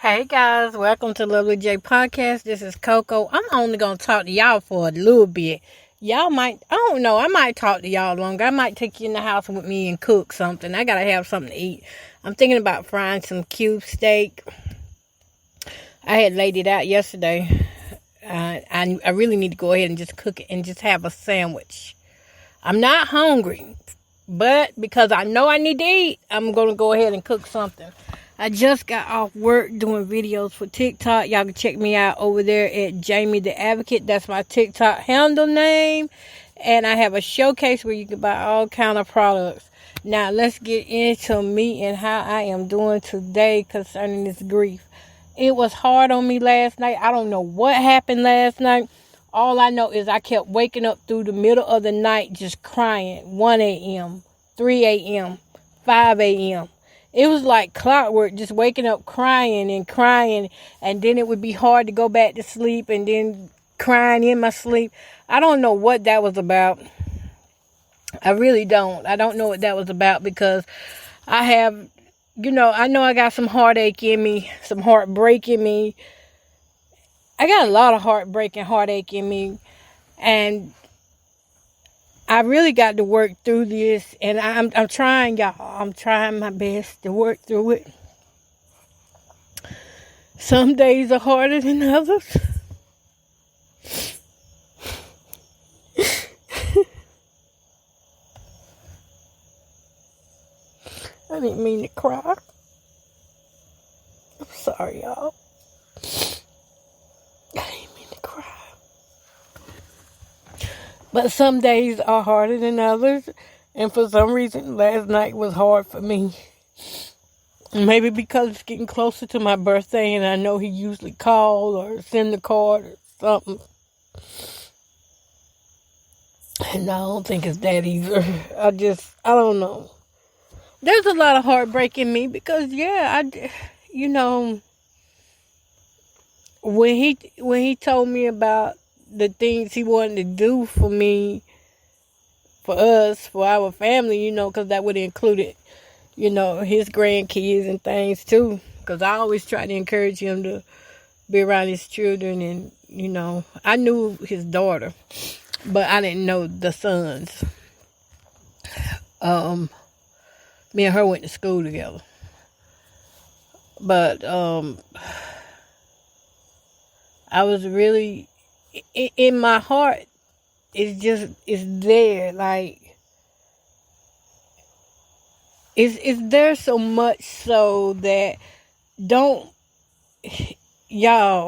Hey guys, welcome to Lovely J Podcast. This is Coco. I'm only gonna talk to y'all for a little bit. Y'all might, I don't know, I might talk to y'all longer. I might take you in the house with me and cook something. I gotta have something to eat. I'm thinking about frying some cube steak. I had laid it out yesterday. I really need to go ahead and just cook it and just have a sandwich. I'm not hungry, but because I know I need to eat, I'm gonna go ahead and cook something. I just got off work doing videos for TikTok. Y'all can check me out over there at Jamie the Advocate. That's my TikTok handle name. And I have a showcase where you can buy all kind of products. Now, let's get into me and how I am doing today concerning this grief. It was hard on me last night. I don't know what happened last night. All I know is I kept waking up through the middle of the night just crying. 1 a.m., 3 a.m., 5 a.m. It was like clockwork, just waking up crying, and then it would be hard to go back to sleep, and then crying in my sleep. I don't know what that was about. I really don't. I don't know what that was about because I have, I know I got some heartache in me, some heartbreak in me. I got a lot of heartbreak and heartache in me, and I really got to work through this, and I'm trying, y'all. I'm trying my best to work through it. Some days are harder than others. I didn't mean to cry. I'm sorry, y'all. I didn't mean to cry. But some days are harder than others. And for some reason, last night was hard for me. Maybe because it's getting closer to my birthday and I know he usually calls or send a card or something. And I don't think it's that either. I don't know. There's a lot of heartbreak in me because, when he told me about the things he wanted to do for me, for us, for our family, because that would include it, his grandkids and things too. Because I always try to encourage him to be around his children. And, I knew his daughter, but I didn't know the sons. Me and her went to school together. But I was really, in my heart, it's there. Like, it's there so much so that y'all,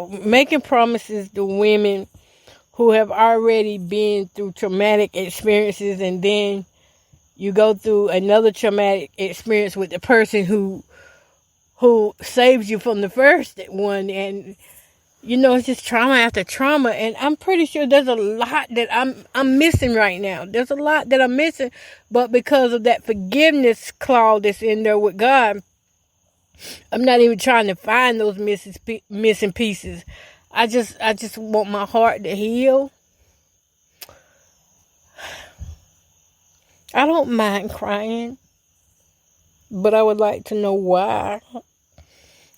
making promises to women who have already been through traumatic experiences, and then you go through another traumatic experience with the person who saves you from the first one, and it's just trauma after trauma. And I'm pretty sure there's a lot that I'm missing right now. There's a lot that I'm missing, but because of that forgiveness clause that's in there with God, I'm not even trying to find those missing pieces. I just want my heart to heal. I don't mind crying, but I would like to know why.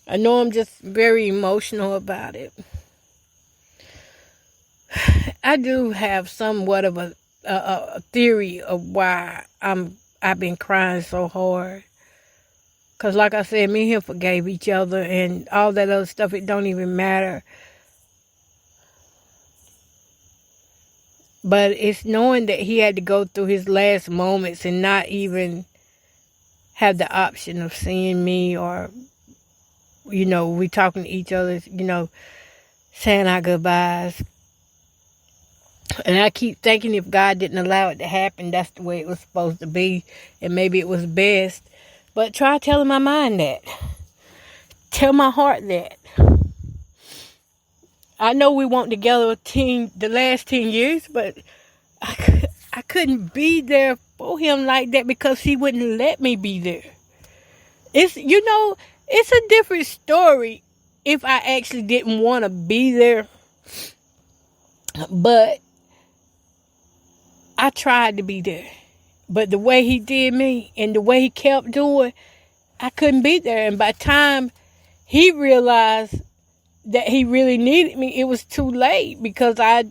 I know I'm just very emotional about it. I do have somewhat of a theory of why I've been crying so hard. Because like I said, me and him forgave each other and all that other stuff, it don't even matter. But it's knowing that he had to go through his last moments and not even have the option of seeing me, or, we talking to each other, saying our goodbyes. And I keep thinking if God didn't allow it to happen, that's the way it was supposed to be. And maybe it was best. But try telling my mind that. Tell my heart that. I know we weren't together the last 10 years, but I couldn't be there for him like that because he wouldn't let me be there. It's a different story if I actually didn't want to be there. But I tried to be there. But the way he did me and the way he kept doing, I couldn't be there. And by the time he realized that he really needed me. It was too late because I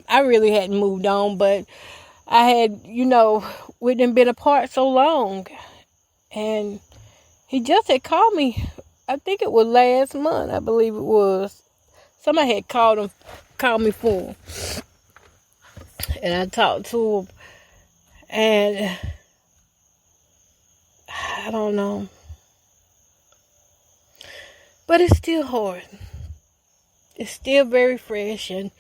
really hadn't moved on, but I had, we done been apart so long. And he just had called me, I think it was last month, I believe it was. Somebody had called me for him. And I talked to him. And I don't know. But it's still hard. It's still very fresh, and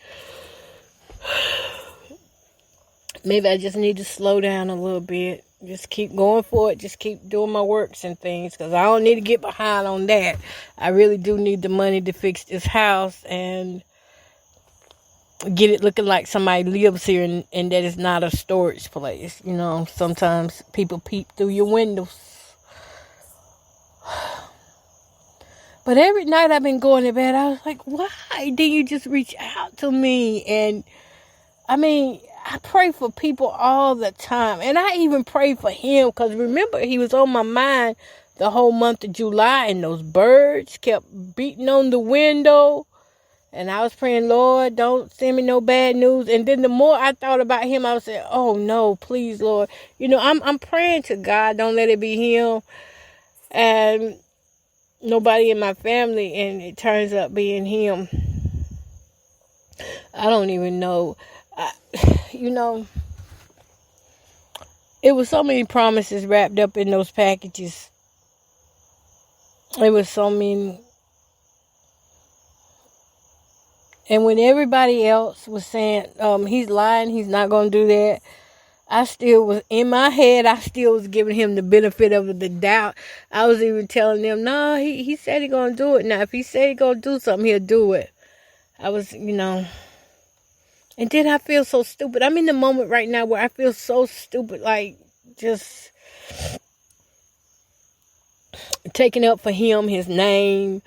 maybe I just need to slow down a little bit. Just keep going for it. Just keep doing my works and things, because I don't need to get behind on that. I really do need the money to fix this house and get it looking like somebody lives here, and that it's not a storage place. Sometimes people peep through your windows. But every night I've been going to bed, I was like, why didn't you just reach out to me? And I pray for people all the time. And I even pray for him, because remember, he was on my mind the whole month of July, and those birds kept beating on the window. And I was praying, Lord, don't send me no bad news. And then the more I thought about him, I was saying, oh no, please, Lord. I'm praying to God, don't let it be him. And nobody in my family, and it turns out being him. I don't even know. It was so many promises wrapped up in those packages. It was so many. And when everybody else was saying, he's lying, he's not going to do that, I still was, in my head, I still was giving him the benefit of the doubt. I was even telling them, no, he said he's going to do it. Now, if he said he's going to do something, he'll do it. I was, and then I feel so stupid. I'm in the moment right now where I feel so stupid, like just taking up for him his name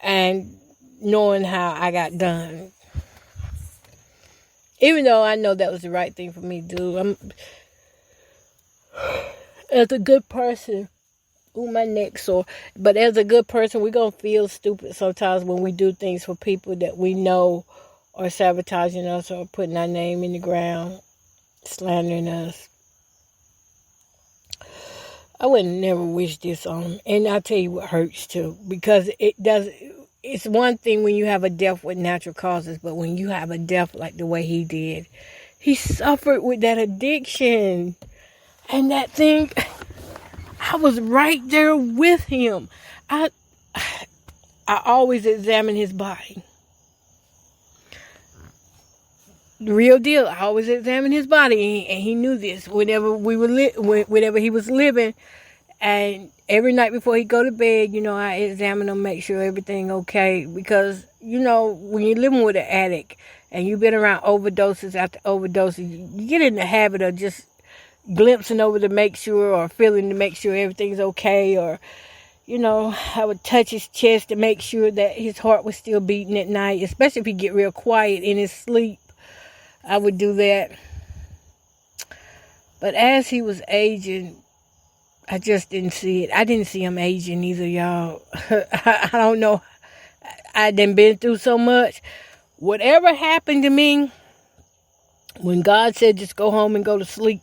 and knowing how I got done. Even though I know that was the right thing for me to do. As a good person, my neck sore. But as a good person, we're going to feel stupid sometimes when we do things for people that we know are sabotaging us or putting our name in the ground, slandering us. I would never wish this on them. And I'll tell you what hurts too. Because it's one thing when you have a death with natural causes, but when you have a death like the way he did, he suffered with that addiction. And that thing, I was right there with him. I always examine his body. The real deal. I always examine his body, and he knew this. Whenever he was living, and every night before he go to bed, I examine him, make sure everything okay. Because when you're living with an addict and you've been around overdoses after overdoses, you get in the habit of just glimpsing over to make sure, or feeling to make sure everything's okay, or I would touch his chest to make sure that his heart was still beating at night, especially if he get real quiet in his sleep. I would do that. But as he was aging, I just didn't see it. I didn't see him aging either, y'all. I don't know. I done been through so much. Whatever happened to me, when God said just go home and go to sleep,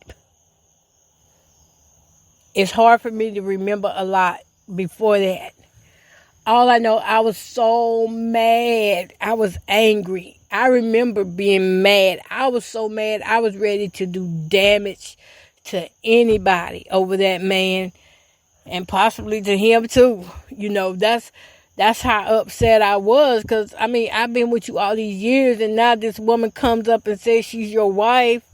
it's hard for me to remember a lot before that. All I know, I was so mad. I was angry. I remember being mad. I was so mad. I was ready to do damage to anybody over that man, and possibly to him too. That's how upset I was, because I've been with you all these years, and now this woman comes up and says she's your wife.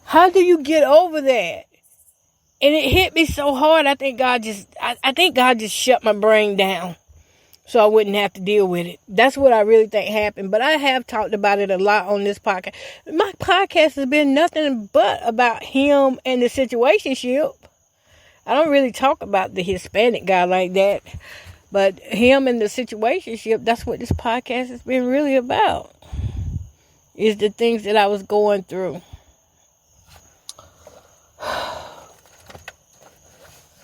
How do you get over that? And it hit me so hard. I think God just shut my brain down so I wouldn't have to deal with it. That's what I really think happened. But I have talked about it a lot on this podcast. My podcast has been nothing but about him and the situationship. I don't really talk about the Hispanic guy like that. But him and the situationship, that's what this podcast has been really about. Is the things that I was going through.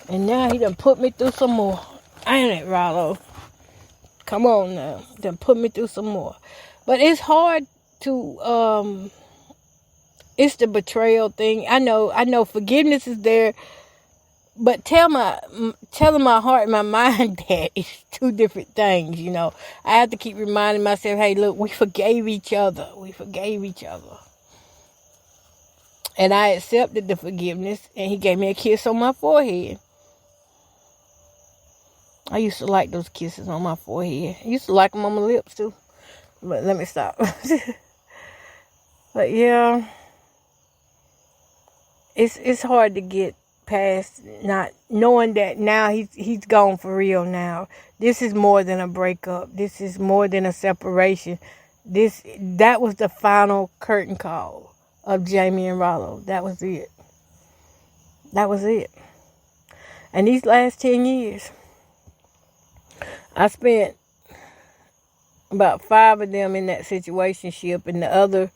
And now he done put me through some more. Ain't it, Rollo? Come on now. Then put me through some more. But it's hard to, it's the betrayal thing. I know forgiveness is there, but telling my heart and my mind that it's two different things, I have to keep reminding myself, hey, look, we forgave each other. And I accepted the forgiveness, and he gave me a kiss on my forehead. I used to like those kisses on my forehead. I used to like them on my lips, too. But let me stop. But, yeah, it's hard to get past not knowing that now he's gone for real now. This is more than a breakup. This is more than a separation. That was the final curtain call of Jamie and Rollo. That was it. And these last 10 years, I spent about 5 of them in that situationship, and the other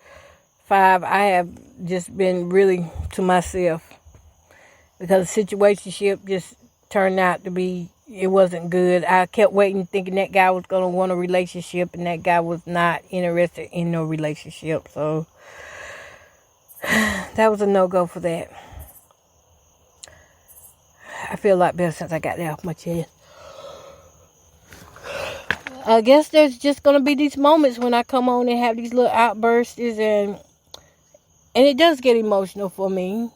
5 I have just been really to myself, because the situationship just turned out to be, it wasn't good. I kept waiting, thinking that guy was going to want a relationship, and that guy was not interested in no relationship. So that was a no-go for that. I feel a lot better since I got that off my chest. I guess there's just going to be these moments when I come on and have these little outbursts, and it does get emotional for me.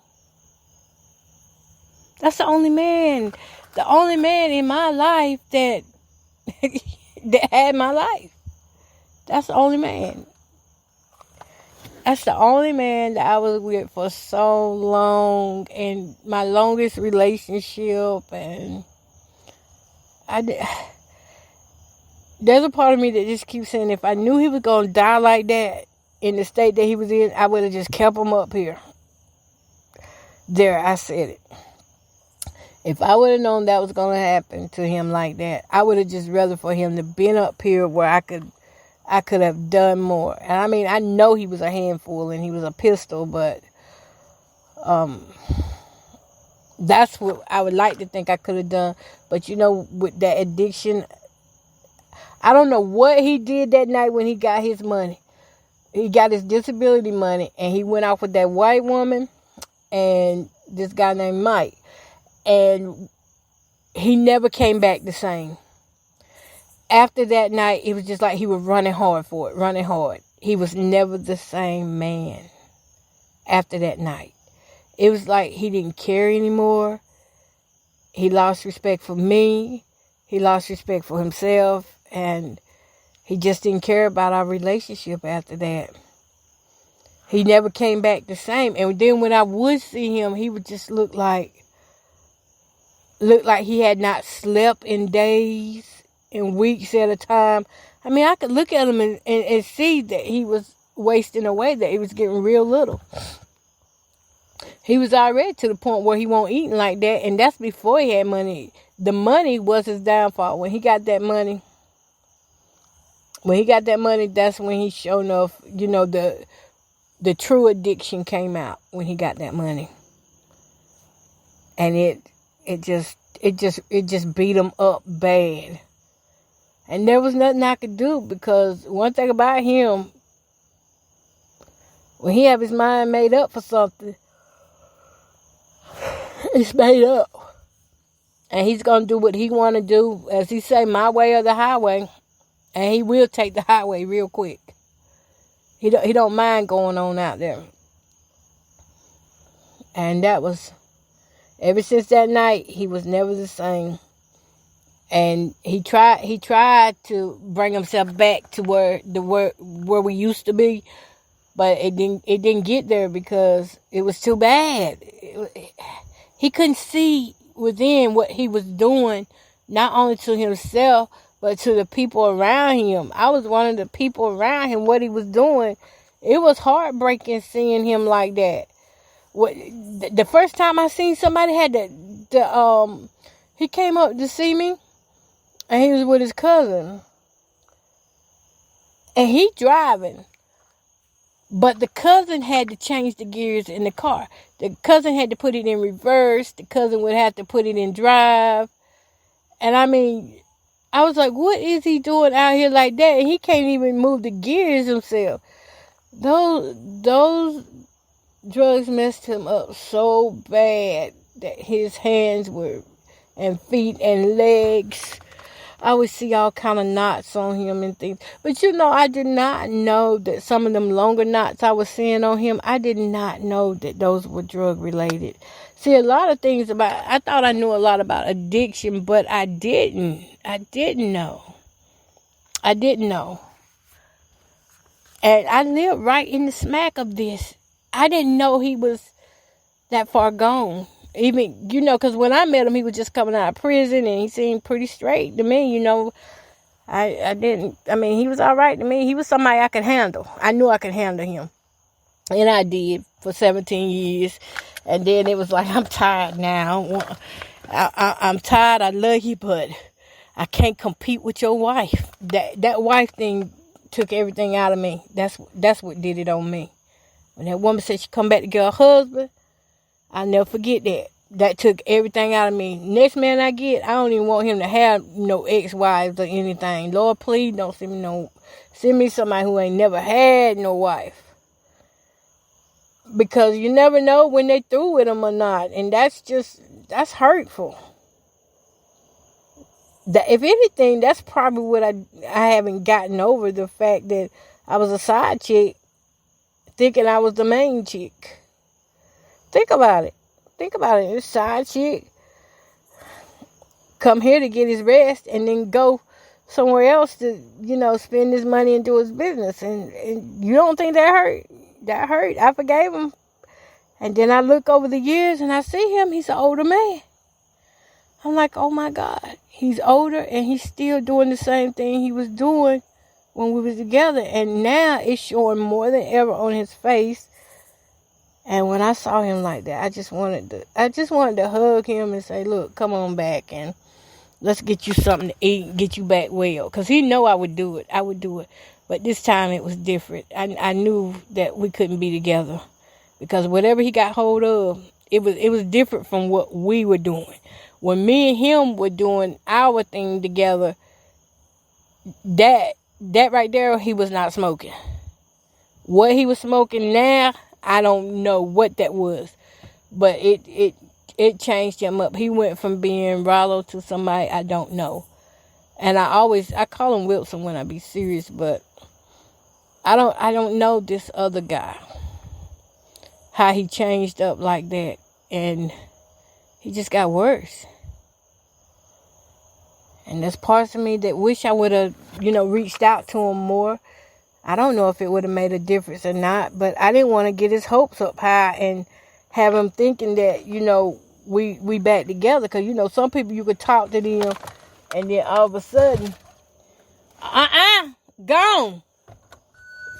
That's the only man in my life that had my life. That's the only man. That's the only man that I was with for so long, and my longest relationship, and there's a part of me that just keeps saying, if I knew he was going to die like that in the state that he was in, I would have just kept him up here. There, I said it. If I would have known that was going to happen to him like that, I would have just rather for him to been up here where I could have done more. And I mean, I know he was a handful and he was a pistol, but that's what I would like to think I could have done. But with that addiction, I don't know what he did that night when he got his money. He got his disability money, and he went off with that white woman and this guy named Mike. And he never came back the same. After that night, it was just like he was running hard. He was never the same man after that night. It was like he didn't care anymore. He lost respect for me. He lost respect for himself. And he just didn't care about our relationship after that. He never came back the same. And then when I would see him, he would just look like he had not slept in days and weeks at a time. I mean, I could look at him and see that he was wasting away, that he was getting real little. He was already to the point where he won't eat like that, and that's before he had money. The money was his downfall. When he got that money, that's when he showed enough, the true addiction came out when he got that money. And it just beat him up bad. And there was nothing I could do, because one thing about him, when he have his mind made up for something, it's made up. And he's going to do what he want to do, as he say, my way or the highway. And he will take the highway real quick. He don't mind going on out there. And that was, ever since that night, he was never the same. And he tried to bring himself back to where we used to be, but it didn't get there because it was too bad. He couldn't see within what he was doing, not only to himself, but to the people around him. I was one of the people around him, what he was doing. It was heartbreaking seeing him like that. The first time I seen somebody had he came up to see me, and he was with his cousin. And he driving. But the cousin had to change the gears in the car. The cousin had to put it in reverse. The cousin would have to put it in drive. And I mean, I was like, what is he doing out here like that? And he can't even move the gears himself. Those drugs messed him up so bad that his hands were, and feet and legs, I would see all kind of knots on him and things. But I did not know that some of them longer knots I was seeing on him, I did not know that those were drug related. See, a lot of things I thought I knew a lot about addiction, but I didn't. I didn't know. And I lived right in the smack of this. I didn't know he was that far gone. Even, because when I met him, he was just coming out of prison and he seemed pretty straight to me, he was all right to me. He was somebody I could handle. I knew I could handle him. And I did for 17 years. And then it was like, I'm tired now. I'm tired. I love you, but I can't compete with your wife. That wife thing took everything out of me. That's what did it on me. When that woman said she come back to get her husband, I'll never forget that. That took everything out of me. Next man I get, I don't even want him to have no ex-wives or anything. Lord, please don't send me somebody who ain't never had no wife. Because you never know when they through with them or not. And that's hurtful. If anything, that's probably what I haven't gotten over, the fact that I was a side chick thinking I was the main chick. Think about it. This side chick come here to get his rest and then go somewhere else to, spend his money and do his business. And you don't think that hurt? That hurt. I forgave him. And then I look over the years and I see him. He's an older man. I'm like, oh my God. He's older and he's still doing the same thing he was doing when we was together. And now it's showing more than ever on his face. And when I saw him like that, I just wanted to hug him and say, look, come on back and let's get you something to eat and get you back well. Because he know I would do it. But this time it was different. I knew that we couldn't be together. Because whatever he got hold of, it was different from what we were doing. When me and him were doing our thing together, that right there, he was not smoking. What he was smoking now, I don't know what that was. But it changed him up. He went from being Rollo to somebody I don't know. And I call him Wilson when I be serious, but I don't know this other guy. How he changed up like that. And he just got worse. And there's parts of me that wish I would have, reached out to him more. I don't know if it would have made a difference or not, but I didn't want to get his hopes up high and have him thinking that, we back together. Because, some people you could talk to them and then all of a sudden, gone.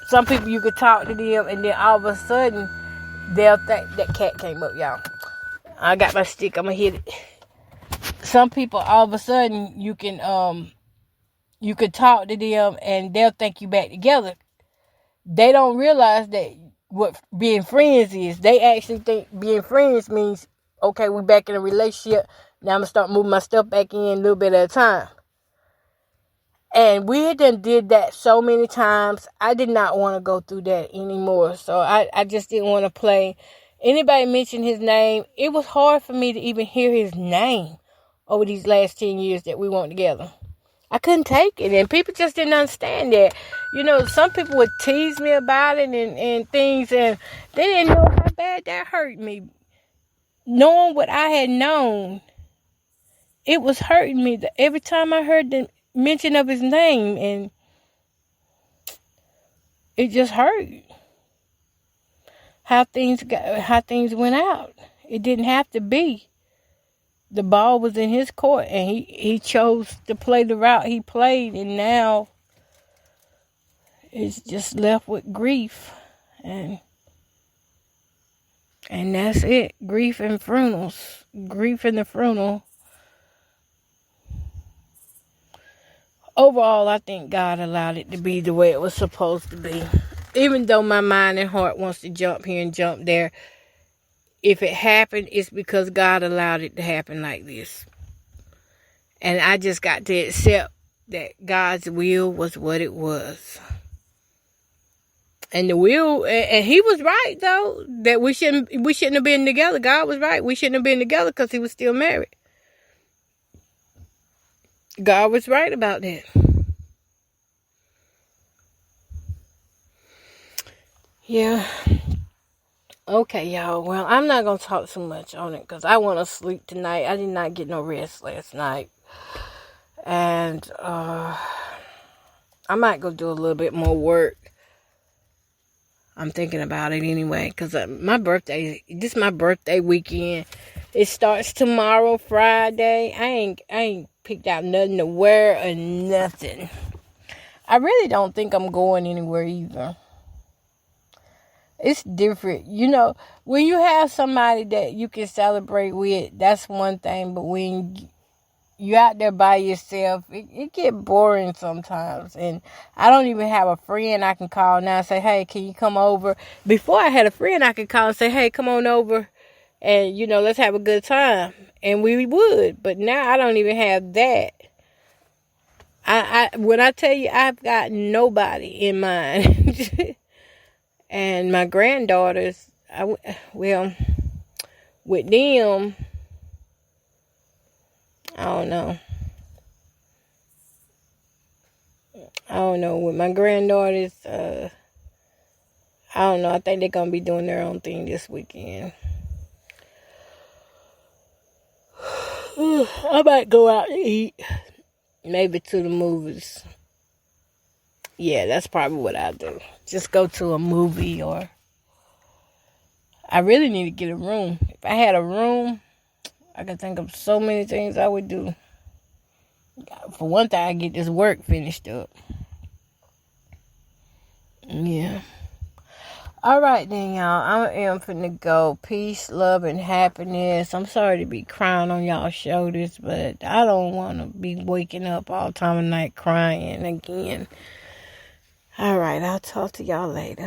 Some people you could talk to them and then all of a sudden, they'll think that cat came up, y'all. I got my stick. I'm going to hit it. Some people, all of a sudden, you could talk to them and they'll think you back together. They don't realize that what being friends is. They actually think being friends means, okay, we're back in a relationship. Now I'm going to start moving my stuff back in a little bit at a time. And we done did that so many times. I did not want to go through that anymore. So I just didn't want to play. Anybody mention his name, it was hard for me to even hear his name over these last 10 years that we weren't together. I couldn't take it. And people just didn't understand that. Some people would tease me about it and things. And they didn't know how bad that hurt me. Knowing what I had known, it was hurting me. Every time I heard the mention of his name, and it just hurt. How things went out. It didn't have to be. The ball was in his court, and he chose to play the route he played, and now it's just left with grief, and that's it. Grief and funerals. Grief and the funeral. Overall, I think God allowed it to be the way it was supposed to be. Even though my mind and heart wants to jump here and jump there, if it happened, it's because God allowed it to happen like this. And I just got to accept that God's will was what it was. And the will, and he was right though, that we shouldn't have been together. God was right. We shouldn't have been together because he was still married. God was right about that. Yeah. Okay, y'all. Well, I'm not going to talk too much on it because I want to sleep tonight. I did not get no rest last night. And I might go do a little bit more work. I'm thinking about it anyway because this is my birthday weekend. It starts tomorrow, Friday. I ain't picked out nothing to wear or nothing. I really don't think I'm going anywhere either. It's different. You know, when you have somebody that you can celebrate with, that's one thing. But when you out there by yourself, it get boring sometimes. And I don't even have a friend I can call now and say, hey, can you come over? Before I had a friend I could call and say, hey, come on over and, you know, let's have a good time. And we would. But now I don't even have that. When I tell you I've got nobody in mind. And my granddaughters, with them, I don't know. With my granddaughters, I don't know. I think they're going to be doing their own thing this weekend. I might go out and eat. Maybe to the movies. Yeah, that's probably what I'll do. Just go to a movie or... I really need to get a room. If I had a room, I could think of so many things I would do. For one thing, I get this work finished up. Yeah. All right then, y'all. I am finna go. Peace, love, and happiness. I'm sorry to be crying on y'all's shoulders, but I don't want to be waking up all time of night crying again. All right, I'll talk to y'all later.